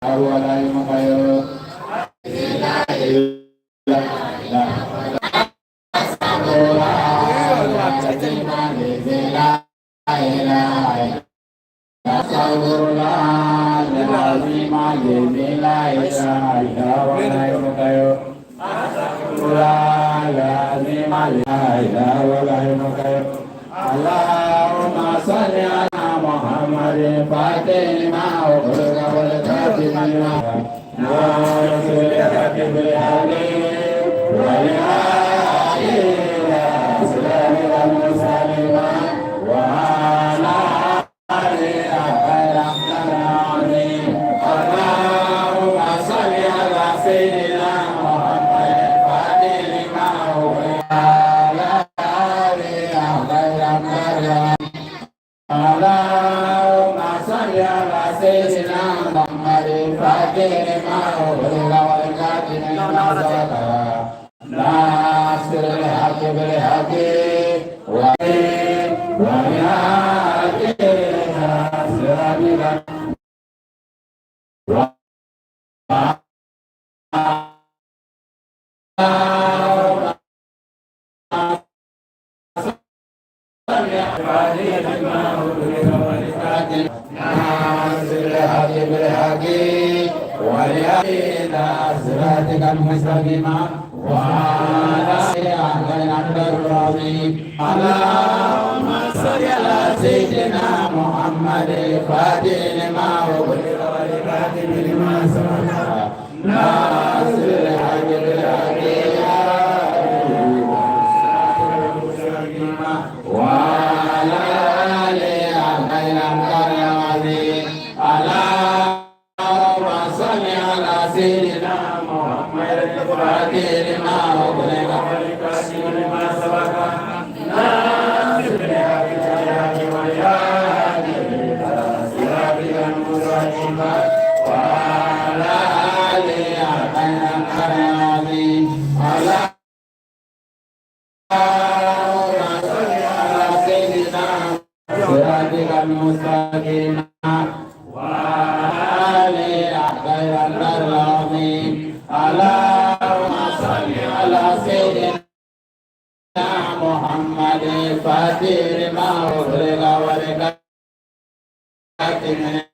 walai makayo Allahumma salli ala Muhammadin Fatima wal Fatima wa rasulika bil hadi wa ya ila siratal mustaqim wa ala alihi khairan tarani Allahumma salli ala sayyidina Muhammadin Fatima wa ala alihi khairan tarani Allahumma salli ala sayyidina Muhammadin Fatima wal Fatima nasrul haqqi bil haqqi wa yahdina siratal mustaqim wa ala alihi Allahumma salli ala sayyidina Muhammadin Fatima wal Fatima lima sabaqa nasrul haqqi bil haqqi wa ala alihi khairan tarani Allahumma salli ala sayyidina Muhammadin Fatima wal Fatima lima sabaqa nasrul haqqi bil haqqi wa ila siratal mustaqim wa ala alihi khairan tarani Allahumma salli ala sayyidina siratal mustaqim wa alihi khairan tarani Allahumma salli ala sayyidina Muhammadin Fatima wal Fatima